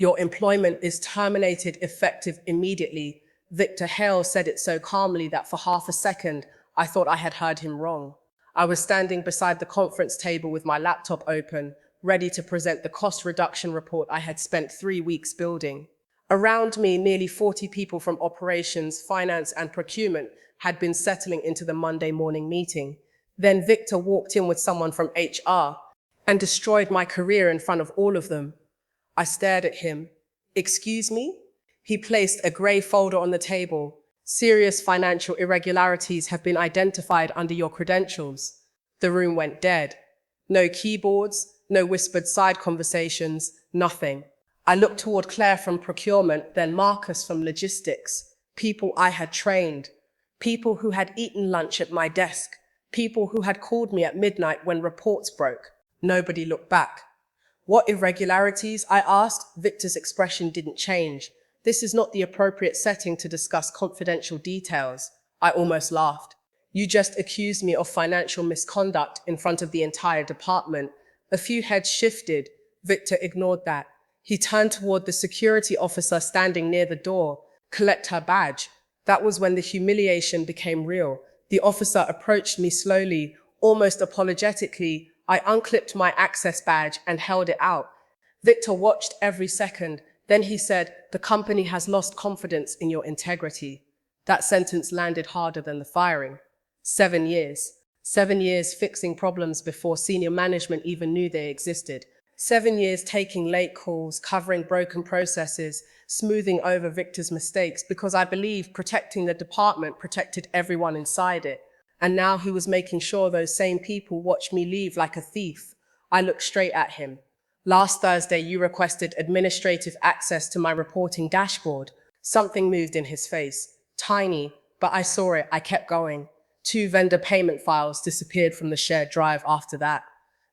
Your employment is terminated effective immediately. Victor Hale said it so calmly that for half a second, I thought I had heard him wrong. I was standing beside the conference table with my laptop open, ready to present the cost reduction report I had spent 3 weeks building. Around me, nearly 40 people from operations, finance, and procurement had been settling into the Monday morning meeting. Then Victor walked in with someone from HR and destroyed my career in front of all of them. I stared at him. Excuse me? He placed a grey folder on the table. Serious financial irregularities have been identified under your credentials. The room went dead. No keyboards, no whispered side conversations, nothing. I looked toward Claire from procurement, then Marcus from logistics. People I had trained. People who had eaten lunch at my desk. People who had called me at midnight when reports broke. Nobody looked back. What irregularities? I asked. Victor's expression didn't change. This is not the appropriate setting to discuss confidential details. I almost laughed. You just accused me of financial misconduct in front of the entire department. A few heads shifted. Victor ignored that. He turned toward the security officer standing near the door. Collect her badge. That was when the humiliation became real. The officer approached me slowly, almost apologetically. I unclipped my access badge and held it out. Victor watched every second. Then he said, "The company has lost confidence in your integrity." That sentence landed harder than the firing. 7 years. 7 years fixing problems before senior management even knew they existed. 7 years taking late calls, covering broken processes, smoothing over Victor's mistakes because I believed protecting the department protected everyone inside it. And now he was making sure those same people watched me leave like a thief. I looked straight at him. Last Thursday, you requested administrative access to my reporting dashboard. Something moved in his face. Tiny, but I saw it. I kept going. 2 vendor payment files disappeared from the shared drive after that.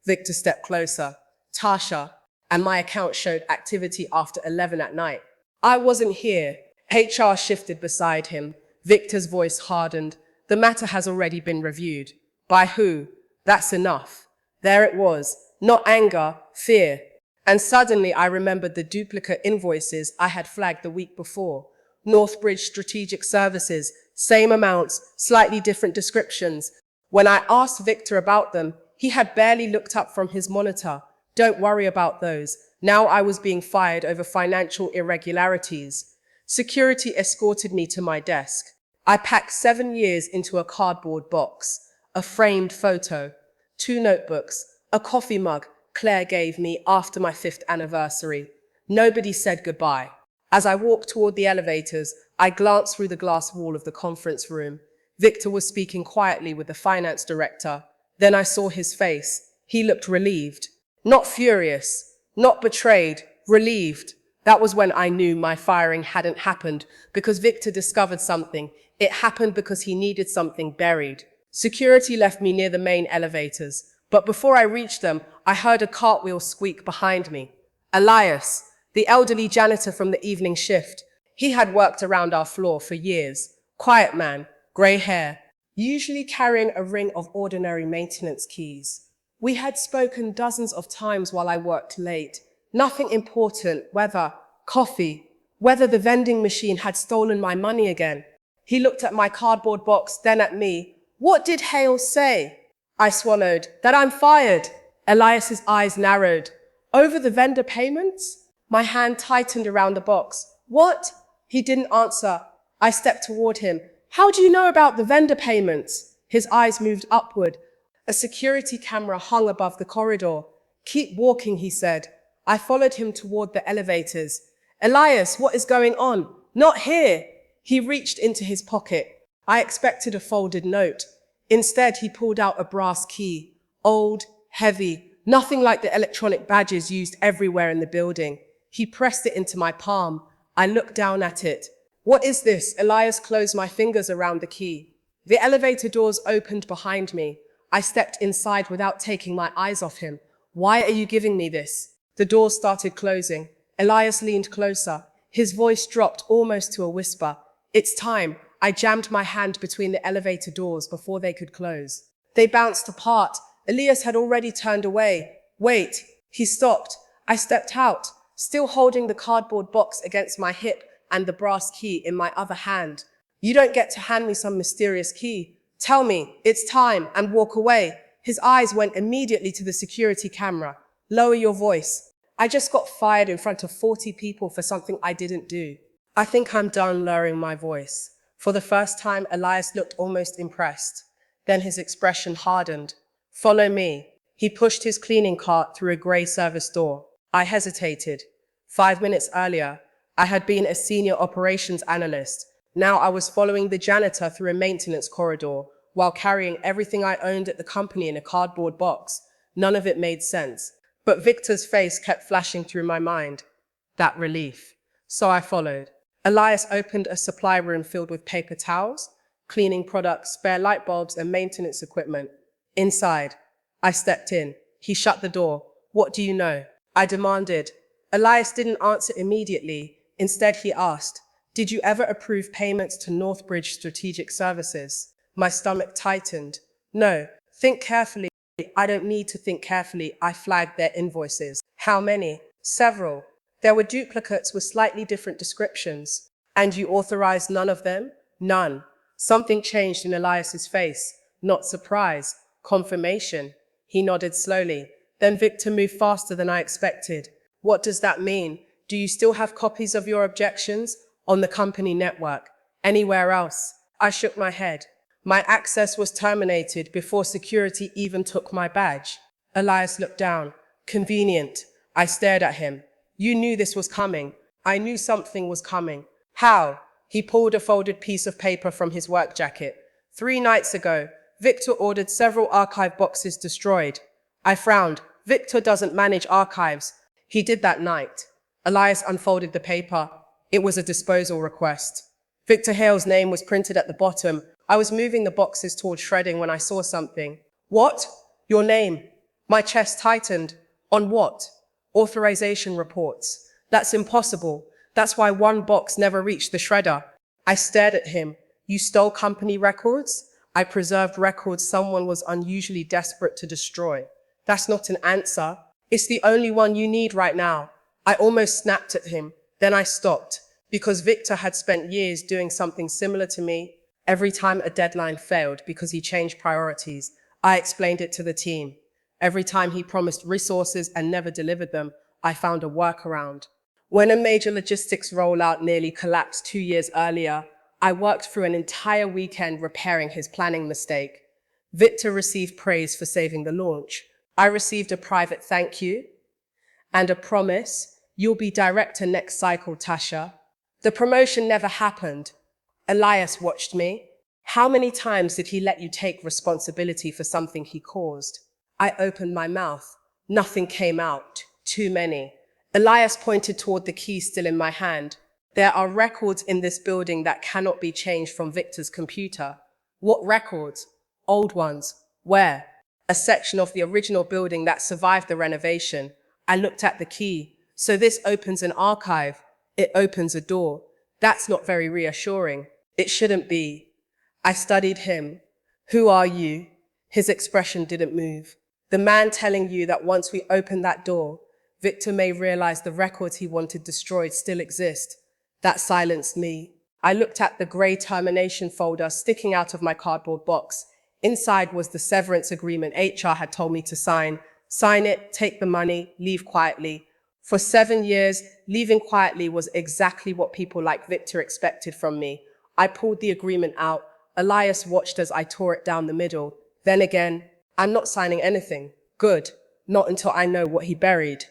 Victor stepped closer. Tasha, and my account showed activity after 11 at night. I wasn't here. HR shifted beside him. Victor's voice hardened. The matter has already been reviewed. By who? That's enough. There it was. Not anger, fear. And suddenly I remembered the duplicate invoices I had flagged the week before. Northbridge Strategic Services, same amounts, slightly different descriptions. When I asked Victor about them, he had barely looked up from his monitor. Don't worry about those. Now I was being fired over financial irregularities. Security escorted me to my desk. I packed 7 years into a cardboard box, a framed photo, 2 notebooks, a coffee mug Claire gave me after my 5th anniversary. Nobody said goodbye. As I walked toward the elevators, I glanced through the glass wall of the conference room. Victor was speaking quietly with the finance director. Then I saw his face. He looked relieved. Not furious, not betrayed, relieved. That was when I knew my firing hadn't happened because Victor discovered something. It happened because he needed something buried. Security left me near the main elevators, but before I reached them, I heard a cartwheel squeak behind me. Elias, the elderly janitor from the evening shift. He had worked around our floor for years. Quiet man, grey hair, usually carrying a ring of ordinary maintenance keys. We had spoken dozens of times while I worked late. Nothing important, whether coffee, whether the vending machine had stolen my money again. He looked at my cardboard box, then at me. What did Hale say? I swallowed. That I'm fired. Elias's eyes narrowed. Over the vendor payments? My hand tightened around the box. What? He didn't answer. I stepped toward him. How do you know about the vendor payments? His eyes moved upward. A security camera hung above the corridor. Keep walking, he said. I followed him toward the elevators. Elias, what is going on? Not here. He reached into his pocket. I expected a folded note. Instead, he pulled out a brass key. Old, heavy, nothing like the electronic badges used everywhere in the building. He pressed it into my palm. I looked down at it. What is this? Elias closed my fingers around the key. The elevator doors opened behind me. I stepped inside without taking my eyes off him. Why are you giving me this? The doors started closing. Elias leaned closer. His voice dropped almost to a whisper. It's time. I jammed my hand between the elevator doors before they could close. They bounced apart. Elias had already turned away. Wait. He stopped. I stepped out. still holding the cardboard box against my hip and the brass key in my other hand. You don't get to hand me some mysterious key. Tell me, it's time, and walk away. His eyes went immediately to the security camera. Lower your voice. I just got fired in front of 40 people for something I didn't do. I think I'm done lowering my voice. For the first time, Elias looked almost impressed. Then his expression hardened. Follow me. He pushed his cleaning cart through a grey service door. I hesitated. 5 minutes earlier, I had been a senior operations analyst. Now I was following the janitor through a maintenance corridor while carrying everything I owned at the company in a cardboard box. None of it made sense. But Victor's face kept flashing through my mind. That relief. So I followed. Elias opened a supply room filled with paper towels, cleaning products, spare light bulbs, and maintenance equipment. Inside, I stepped in. He shut the door. What do you know? I demanded. Elias didn't answer immediately. Instead, he asked, did you ever approve payments to Northbridge Strategic Services? My stomach tightened. No. Think carefully. I don't need to think carefully. I flagged their invoices. How many? Several. There were duplicates with slightly different descriptions. And you authorized none of them? None. Something changed in Elias's face. Not surprise. Confirmation. He nodded slowly. Then Victor moved faster than I expected. What does that mean? Do you still have copies of your objections? On the company network? Anywhere else? I shook my head. My access was terminated before security even took my badge. Elias looked down. Convenient. I stared at him. You knew this was coming. I knew something was coming. How? He pulled a folded piece of paper from his work jacket. 3 nights ago, Victor ordered several archive boxes destroyed. I frowned. Victor doesn't manage archives. He did that night. Elias unfolded the paper. It was a disposal request. Victor Hale's name was printed at the bottom. I was moving the boxes toward shredding when I saw something. What? Your name? My chest tightened. On what? Authorization reports. That's impossible. That's why one box never reached the shredder. I stared at him. You stole company records? I preserved records someone was unusually desperate to destroy. That's not an answer. It's the only one you need right now. I almost snapped at him. Then I stopped, because Victor had spent years doing something similar to me. Every time a deadline failed because he changed priorities, I explained it to the team. Every time he promised resources and never delivered them, I found a workaround. When a major logistics rollout nearly collapsed 2 years earlier, I worked through an entire weekend repairing his planning mistake. Victor received praise for saving the launch. I received a private thank you and a promise. You'll be director next cycle, Tasha. The promotion never happened. Elias watched me. How many times did he let you take responsibility for something he caused? I opened my mouth. Nothing came out. Too many. Elias pointed toward the key still in my hand. There are records in this building that cannot be changed from Victor's computer. What records? Old ones. Where? A section of the original building that survived the renovation. I looked at the key. So this opens an archive. It opens a door. That's not very reassuring. It shouldn't be. I studied him. Who are you? His expression didn't move. The man telling you that once we open that door, Victor may realize the records he wanted destroyed still exist. That silenced me. I looked at the grey termination folder sticking out of my cardboard box. Inside was the severance agreement HR had told me to sign. Sign it, take the money, leave quietly. For 7 years, leaving quietly was exactly what people like Victor expected from me. I pulled the agreement out. Elias watched as I tore it down the middle. Then again, I'm not signing anything. Good. Not until I know what he buried.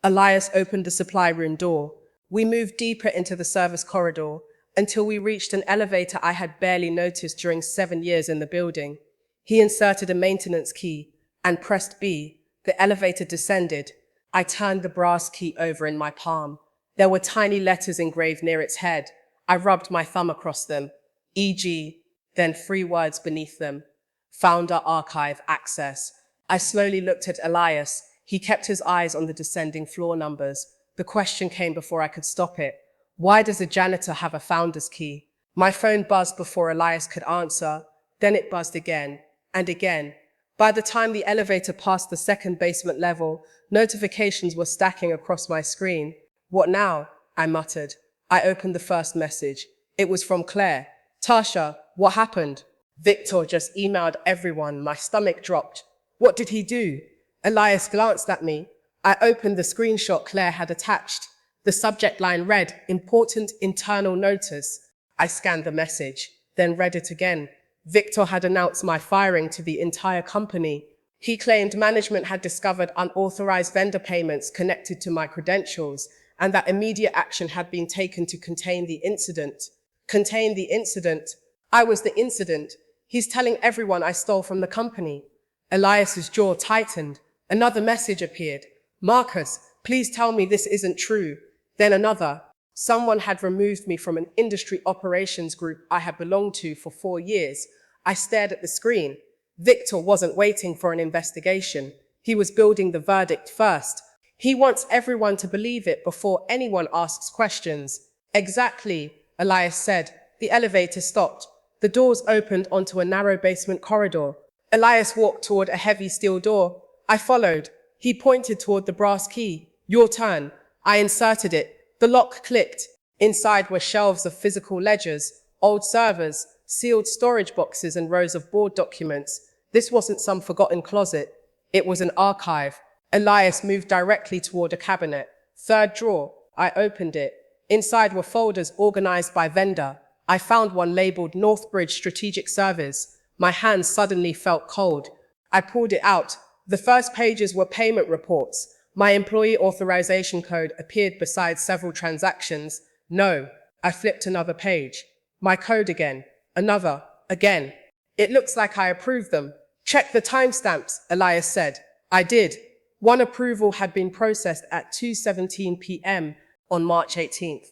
Elias opened the supply room door. We moved deeper into the service corridor until we reached an elevator I had barely noticed during 7 years in the building. He inserted a maintenance key and pressed B. The elevator descended. I turned the brass key over in my palm. There were tiny letters engraved near its head. I rubbed my thumb across them, e.g., then 3 words beneath them. Founder archive access. I slowly looked at Elias. He kept his eyes on the descending floor numbers. The question came before I could stop it. Why does a janitor have a founder's key? My phone buzzed before Elias could answer. Then it buzzed again and again. By the time the elevator passed the second basement level, notifications were stacking across my screen. What now? I muttered. I opened the first message. It was from Claire. Tasha, what happened? Victor just emailed everyone. My stomach dropped. What did he do? Elias glanced at me. I opened the screenshot Claire had attached. The subject line read, "Important internal notice." I scanned the message, then read it again. Victor had announced my firing to the entire company. He claimed management had discovered unauthorized vendor payments connected to my credentials, and that immediate action had been taken to contain the incident. Contain the incident? I was the incident. He's telling everyone I stole from the company. Elias's jaw tightened. Another message appeared. Marcus, please tell me this isn't true. Then another. Someone had removed me from an industry operations group I had belonged to for 4 years. I stared at the screen. Victor wasn't waiting for an investigation. He was building the verdict first. He wants everyone to believe it before anyone asks questions. Exactly, Elias said. The elevator stopped. The doors opened onto a narrow basement corridor. Elias walked toward a heavy steel door. I followed. He pointed toward the brass key. Your turn. I inserted it. The lock clicked. Inside were shelves of physical ledgers, old servers, sealed storage boxes, and rows of board documents. This wasn't some forgotten closet. It was an archive. Elias moved directly toward a cabinet. Third drawer. I opened it. Inside were folders organized by vendor. I found one labeled Northbridge Strategic Service. My hands suddenly felt cold. I pulled it out. The first pages were payment reports. My employee authorization code appeared beside several transactions. No. I flipped another page. My code again. Another. Again. It looks like I approved them. Check the timestamps, Elias said. I did. One approval had been processed at 2:17 p.m. on March 18th.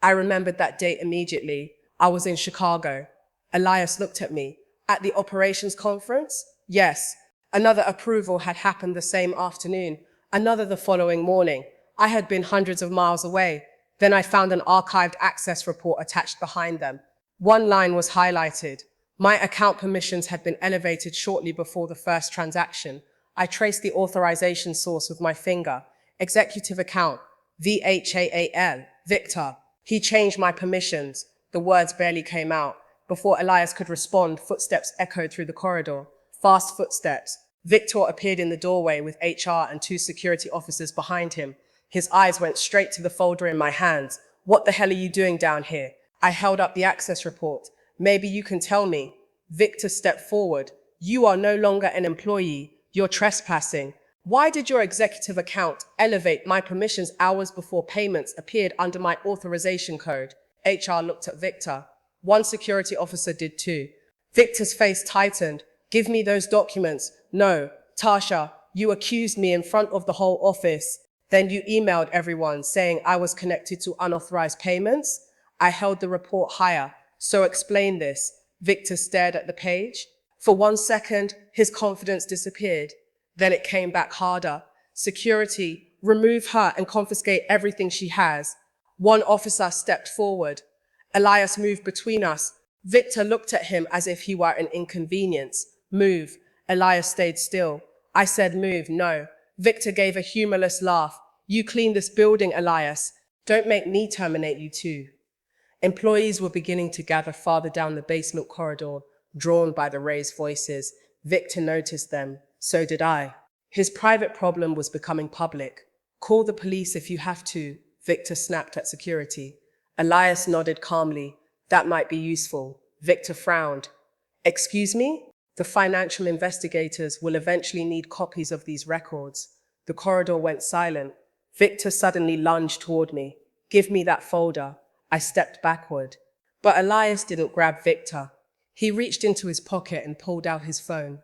I remembered that date immediately. I was in Chicago. Elias looked at me. At the operations conference? Yes. Another approval had happened the same afternoon. Another the following morning. I had been hundreds of miles away. Then I found an archived access report attached behind them. One line was highlighted. My account permissions had been elevated shortly before the first transaction. I traced the authorization source with my finger. Executive account, VHAAL, Victor. He changed my permissions. The words barely came out. Before Elias could respond, footsteps echoed through the corridor. Fast footsteps. Victor appeared in the doorway with HR and 2 security officers behind him. His eyes went straight to the folder in my hands. What the hell are you doing down here? I held up the access report. Maybe you can tell me. Victor stepped forward. You are no longer an employee. You're trespassing. Why did your executive account elevate my permissions hours before payments appeared under my authorization code? HR looked at Victor. One security officer did too. Victor's face tightened. Give me those documents. No, Tasha, you accused me in front of the whole office. Then you emailed everyone saying I was connected to unauthorized payments. I held the report higher. So explain this. Victor stared at the page. For 1 second, his confidence disappeared. Then it came back harder. Security, remove her and confiscate everything she has. One officer stepped forward. Elias moved between us. Victor looked at him as if he were an inconvenience. Move. Elias stayed still. I said move, no. Victor gave a humorless laugh. You clean this building, Elias. Don't make me terminate you too. Employees were beginning to gather farther down the basement corridor, drawn by the raised voices. Victor noticed them. So did I. His private problem was becoming public. Call the police if you have to, Victor snapped at security. Elias nodded calmly. That might be useful. Victor frowned. Excuse me? The financial investigators will eventually need copies of these records. The corridor went silent. Victor suddenly lunged toward me. Give me that folder. I stepped backward. But Elias didn't grab Victor. He reached into his pocket and pulled out his phone.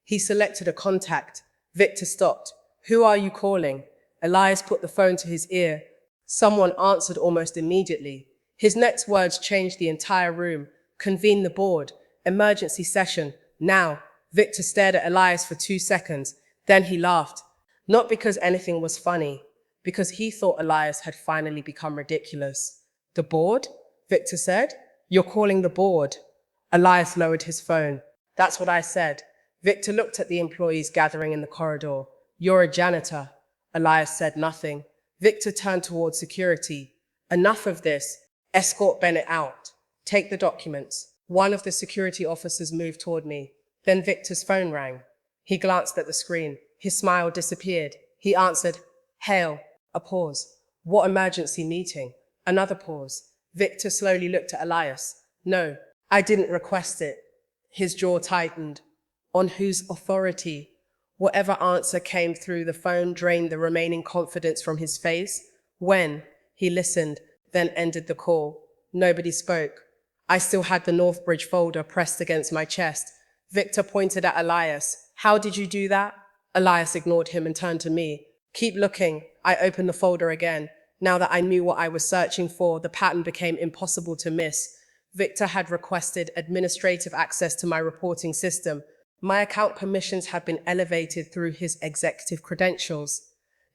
He selected a contact. Victor stopped. Who are you calling? Elias put the phone to his ear. Someone answered almost immediately. His next words changed the entire room. Convene the board. Emergency session. Now. Victor stared at Elias for 2 seconds. Then he laughed. Not because anything was funny. Because he thought Elias had finally become ridiculous. The board? Victor said. You're calling the board. Elias lowered his phone. That's what I said. Victor looked at the employees gathering in the corridor. You're a janitor. Elias said nothing. Victor turned towards security. Enough of this. Escort Bennett out. Take the documents. One of the security officers moved toward me. Then Victor's phone rang. He glanced at the screen. His smile disappeared. He answered, "Hail." A pause. "What emergency meeting?" Another pause. Victor slowly looked at Elias. "No, I didn't request it." His jaw tightened. "On whose authority?" Whatever answer came through the phone drained the remaining confidence from his face. "When?" He listened, then ended the call. Nobody spoke. I still had the Northbridge folder pressed against my chest. Victor pointed at Elias. "How did you do that?" Elias ignored him and turned to me. "Keep looking." I opened the folder again. Now that I knew what I was searching for, the pattern became impossible to miss. Victor had requested administrative access to my reporting system. My account permissions had been elevated through his executive credentials.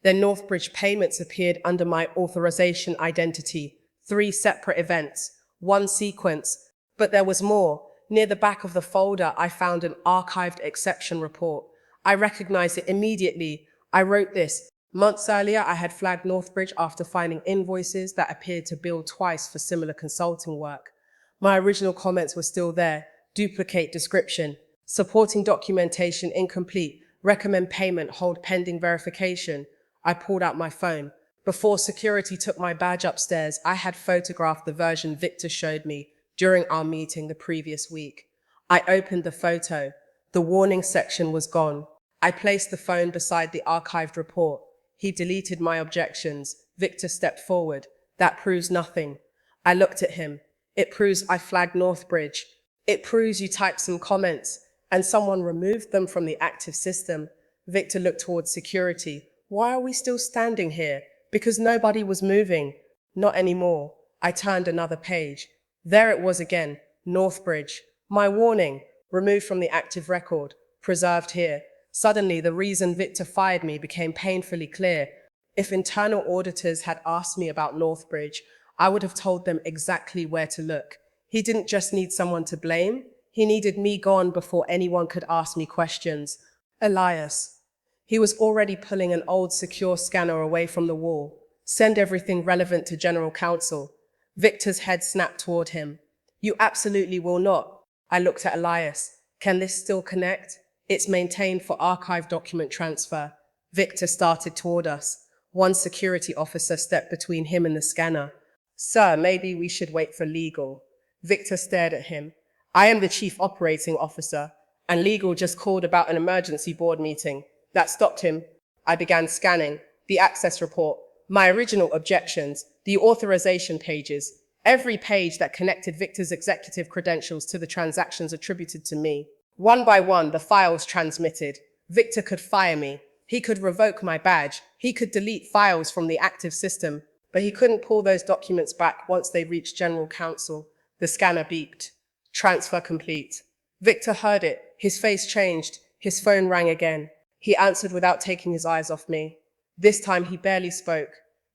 Then Northbridge payments appeared under my authorization identity. 3 separate events, 1 sequence. But there was more. Near the back of the folder, I found an archived exception report. I recognized it immediately. I wrote this. Months earlier, I had flagged Northbridge after finding invoices that appeared to bill twice for similar consulting work. My original comments were still there. Duplicate description. Supporting documentation incomplete. Recommend payment, hold pending verification. I pulled out my phone. Before security took my badge upstairs, I had photographed the version Victor showed me during our meeting the previous week. I opened the photo. The warning section was gone. I placed the phone beside the archived report. He deleted my objections. Victor stepped forward. "That proves nothing." I looked at him. "It proves I flagged Northbridge. It proves you typed some comments and someone removed them from the active system." Victor looked towards security. "Why are we still standing here?" "Because nobody was moving." "Not anymore." I turned another page. There it was again. Northbridge. My warning. Removed from the active record. Preserved here. Suddenly, the reason Victor fired me became painfully clear. If internal auditors had asked me about Northbridge, I would have told them exactly where to look. He didn't just need someone to blame. He needed me gone before anyone could ask me questions. Elias. He was already pulling an old secure scanner away from the wall. "Send everything relevant to General Counsel." Victor's head snapped toward him. "You absolutely will not." I looked at Elias. "Can this still connect?" "It's maintained for archive document transfer." Victor started toward us. One security officer stepped between him and the scanner. "Sir, maybe we should wait for legal." Victor stared at him. "I am the chief operating officer, and legal just called about an emergency board meeting." That stopped him. I began scanning the access report, my original objections, the authorization pages, every page that connected Victor's executive credentials to the transactions attributed to me. One by one, the files transmitted. Victor could fire me. He could revoke my badge. He could delete files from the active system, but he couldn't pull those documents back once they reached General Counsel. The scanner beeped. Transfer complete. Victor heard it. His face changed. His phone rang again. He answered without taking his eyes off me. This time he barely spoke.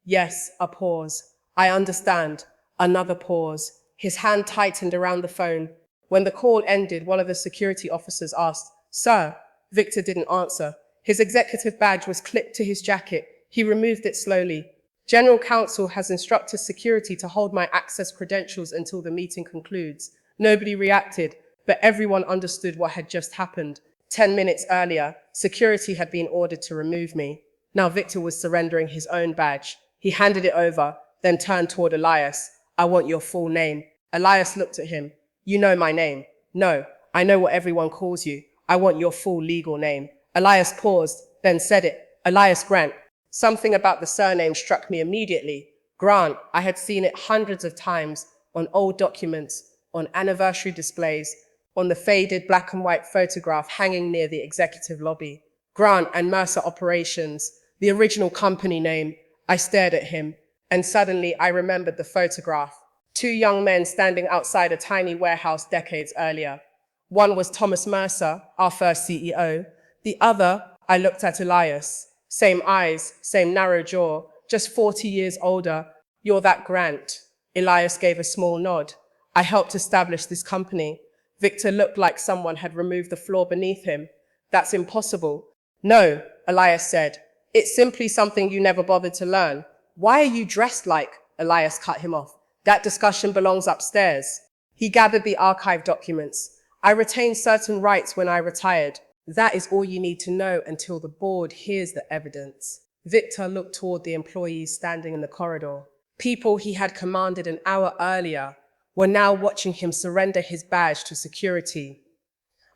"Yes," a pause. "I understand." Another pause. His hand tightened around the phone. When the call ended, one of the security officers asked, "Sir?" Victor didn't answer. His executive badge was clipped to his jacket. He removed it slowly. "General Counsel has instructed security to hold my access credentials until the meeting concludes." Nobody reacted, but everyone understood what had just happened. 10 minutes earlier, security had been ordered to remove me. Now Victor was surrendering his own badge. He handed it over, then turned toward Elias. "I want your full name." Elias looked at him. "You know my name." "No, I know what everyone calls you. I want your full legal name." Elias paused, then said it. "Elias Grant." Something about the surname struck me immediately. Grant. I had seen it hundreds of times, on old documents, on anniversary displays, on the faded black and white photograph hanging near the executive lobby. Grant and Mercer Operations, the original company name. I stared at him, and suddenly I remembered the photograph. 2 young men standing outside a tiny warehouse decades earlier. One was Thomas Mercer, our first CEO. The other, I looked at Elias. Same eyes, same narrow jaw, just 40 years older. "You're that Grant." Elias gave a small nod. "I helped establish this company." Victor looked like someone had removed the floor beneath him. "That's impossible." "No," Elias said. "It's simply something you never bothered to learn. Why are you dressed like? Elias cut him off. That discussion belongs upstairs. He gathered the archive documents. I retained certain rights when I retired. That is all you need to know until the board hears the evidence. Victor looked toward the employees standing in the corridor. People he had commanded an hour earlier were now watching him surrender his badge to security.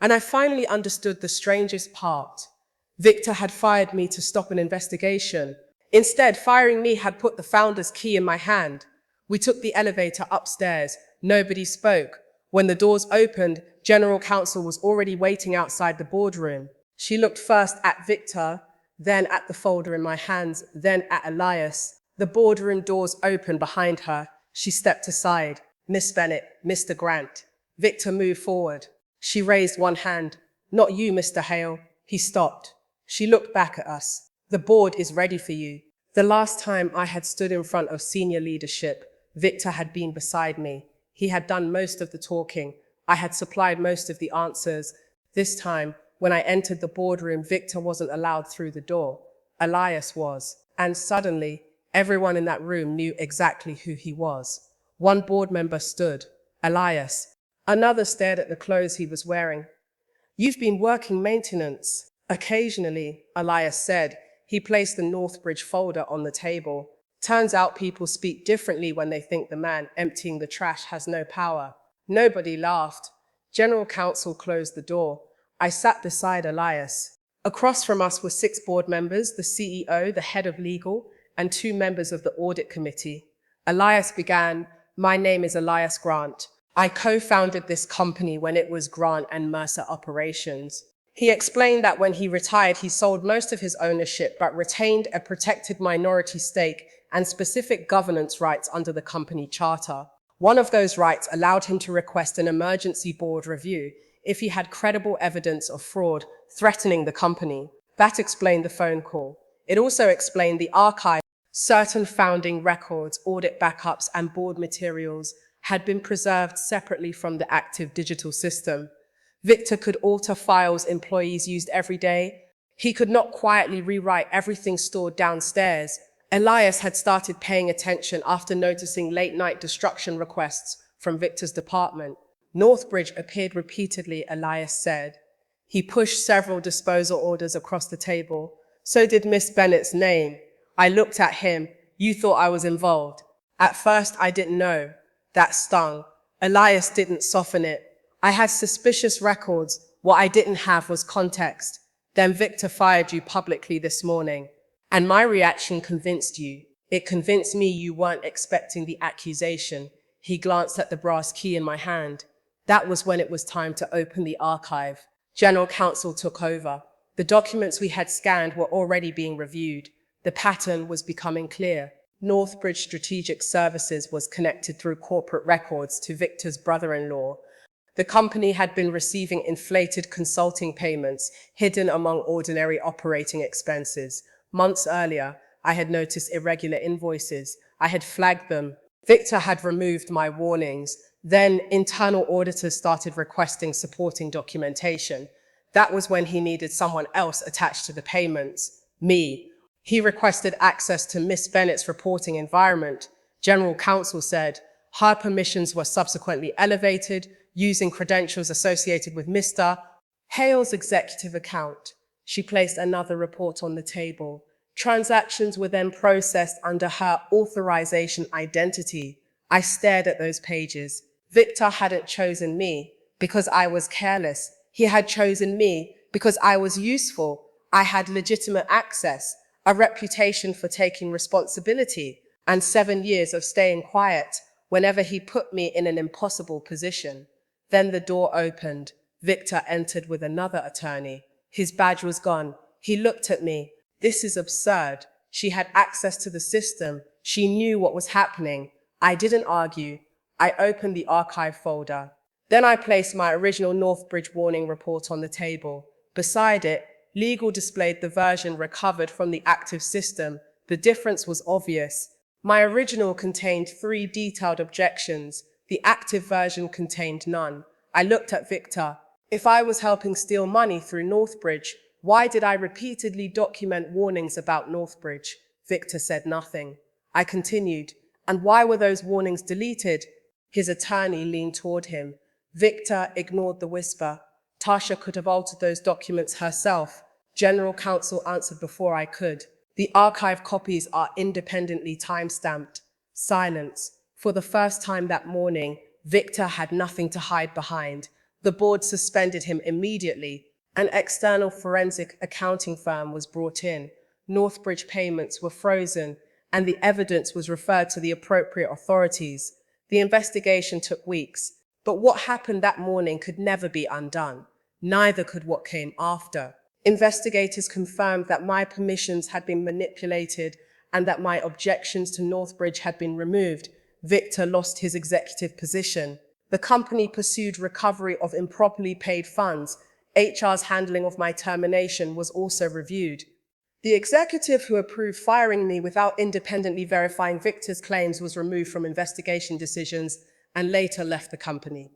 And I finally understood the strangest part. Victor had fired me to stop an investigation. Instead, firing me had put the founder's key in my hand. We took the elevator upstairs. Nobody spoke. When the doors opened, General Counsel was already waiting outside the boardroom. She looked first at Victor, then at the folder in my hands, then at Elias. The boardroom doors opened behind her. She stepped aside. Miss Bennett, Mr. Grant. Victor moved forward. She raised one hand. Not you, Mr. Hale. He stopped. She looked back at us. The board is ready for you. The last time I had stood in front of senior leadership, Victor had been beside me. He had done most of the talking. I had supplied most of the answers. This time, when I entered the boardroom, Victor wasn't allowed through the door. Elias was. And suddenly, everyone in that room knew exactly who he was. One board member stood. Elias. Another stared at the clothes he was wearing. You've been working maintenance. Occasionally, Elias said. He placed the Northbridge folder on the table. Turns out people speak differently when they think the man emptying the trash has no power. Nobody laughed. General Counsel closed the door. I sat beside Elias. Across from us were 6 board members, the CEO, the head of legal, and 2 members of the audit committee. Elias began, "My name is Elias Grant. I co-founded this company when it was Grant and Mercer Operations." He explained that when he retired, he sold most of his ownership, but retained a protected minority stake and specific governance rights under the company charter. One of those rights allowed him to request an emergency board review if he had credible evidence of fraud threatening the company. That explained the phone call. It also explained the archive. Certain founding records, audit backups, and board materials had been preserved separately from the active digital system. Victor could alter files employees used every day. He could not quietly rewrite everything stored downstairs. Elias had started paying attention after noticing late-night destruction requests from Victor's department. Northbridge appeared repeatedly, Elias said. He pushed several disposal orders across the table. So did Miss Bennett's name. I looked at him. You thought I was involved. At first, I didn't know. That stung. Elias didn't soften it. I had suspicious records. What I didn't have was context. Then Victor fired you publicly this morning. And my reaction convinced you. It convinced me you weren't expecting the accusation. He glanced at the brass key in my hand. That was when it was time to open the archive. General Counsel took over. The documents we had scanned were already being reviewed. The pattern was becoming clear. Northbridge Strategic Services was connected through corporate records to Victor's brother-in-law. The company had been receiving inflated consulting payments hidden among ordinary operating expenses. Months earlier, I had noticed irregular invoices. I had flagged them. Victor had removed my warnings. Then internal auditors started requesting supporting documentation. That was when he needed someone else attached to the payments. Me. He requested access to Miss Bennett's reporting environment. General Counsel said her permissions were subsequently elevated using credentials associated with Mr. Hale's executive account. She placed another report on the table. Transactions were then processed under her authorization identity. I stared at those pages. Victor hadn't chosen me because I was careless. He had chosen me because I was useful. I had legitimate access, a reputation for taking responsibility, and 7 years of staying quiet whenever he put me in an impossible position. Then the door opened. Victor entered with another attorney. His badge was gone. He looked at me. This is absurd. She had access to the system. She knew what was happening. I didn't argue. I opened the archive folder. Then I placed my original Northbridge warning report on the table. Beside it, legal displayed the version recovered from the active system. The difference was obvious. My original contained 3 detailed objections. The active version contained none. I looked at Victor. If I was helping steal money through Northbridge, why did I repeatedly document warnings about Northbridge? Victor said nothing. I continued. And why were those warnings deleted? His attorney leaned toward him. Victor ignored the whisper. Tasha could have altered those documents herself. General counsel answered before I could. The archive copies are independently time-stamped. Silence. For the first time that morning, Victor had nothing to hide behind. The board suspended him immediately. An external forensic accounting firm was brought in. Northbridge payments were frozen, and the evidence was referred to the appropriate authorities. The investigation took weeks, but what happened that morning could never be undone. Neither could what came after. Investigators confirmed that my permissions had been manipulated and that my objections to Northbridge had been removed. Victor lost his executive position. The company pursued recovery of improperly paid funds. HR's handling of my termination was also reviewed. The executive who approved firing me without independently verifying Victor's claims was removed from investigation decisions and later left the company.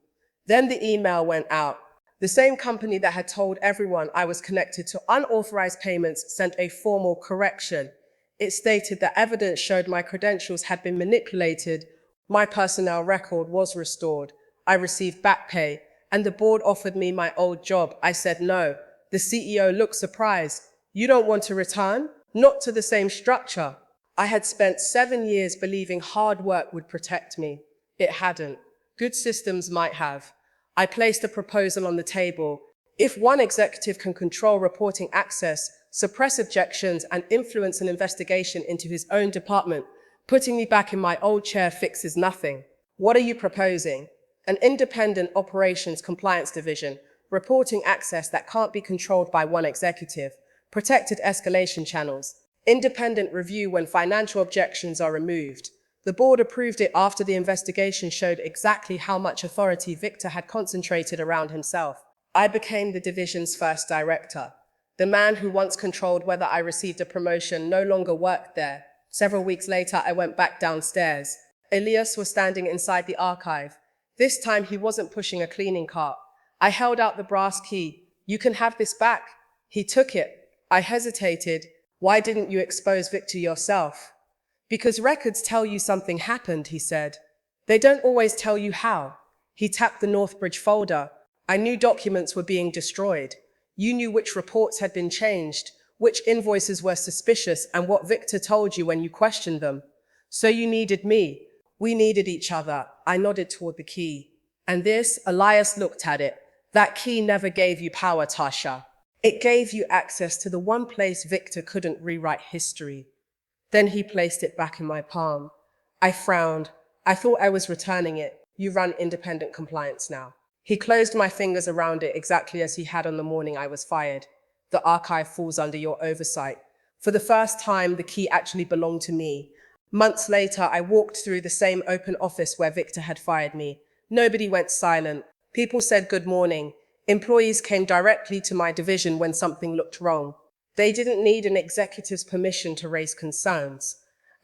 Then the email went out. The same company that had told everyone I was connected to unauthorized payments sent a formal correction. It stated that evidence showed my credentials had been manipulated. My personnel record was restored. I received back pay, and the board offered me my old job. I said no. The CEO looked surprised. You don't want to return? Not to the same structure. I had spent 7 years believing hard work would protect me. It hadn't. Good systems might have. I placed a proposal on the table. If one executive can control reporting access, suppress objections, and influence an investigation into his own department, putting me back in my old chair fixes nothing. What are you proposing? An independent operations compliance division, reporting access that can't be controlled by one executive, protected escalation channels, independent review when financial objections are removed. The board approved it after the investigation showed exactly how much authority Victor had concentrated around himself. I became the division's first director. The man who once controlled whether I received a promotion no longer worked there. Several weeks later, I went back downstairs. Elias was standing inside the archive. This time, he wasn't pushing a cleaning cart. I held out the brass key. You can have this back. He took it. I hesitated. Why didn't you expose Victor yourself? Because records tell you something happened, he said. They don't always tell you how. He tapped the Northbridge folder. I knew documents were being destroyed. You knew which reports had been changed, which invoices were suspicious, and what Victor told you when you questioned them. So you needed me. We needed each other. I nodded toward the key. And this, Elias looked at it. That key never gave you power, Tasha. It gave you access to the one place Victor couldn't rewrite history. Then he placed it back in my palm. I frowned. I thought I was returning it. You run independent compliance now. He closed my fingers around it exactly as he had on the morning I was fired. The archive falls under your oversight. For the first time, the key actually belonged to me. Months later, I walked through the same open office where Victor had fired me. Nobody went silent. People said good morning. Employees came directly to my division when something looked wrong. They didn't need an executive's permission to raise concerns.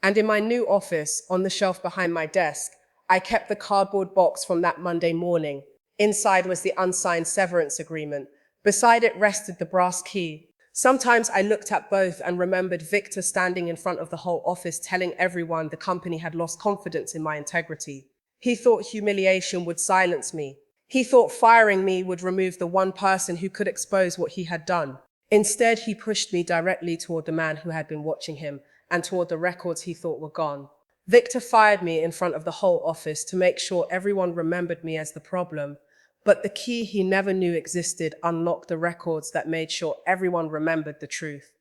And in my new office, on the shelf behind my desk, I kept the cardboard box from that Monday morning. Inside was the unsigned severance agreement. Beside it rested the brass key. Sometimes I looked at both and remembered Victor standing in front of the whole office telling everyone the company had lost confidence in my integrity. He thought humiliation would silence me. He thought firing me would remove the one person who could expose what he had done. Instead, he pushed me directly toward the man who had been watching him and toward the records he thought were gone. Victor fired me in front of the whole office to make sure everyone remembered me as the problem. But the key he never knew existed unlocked the records that made sure everyone remembered the truth.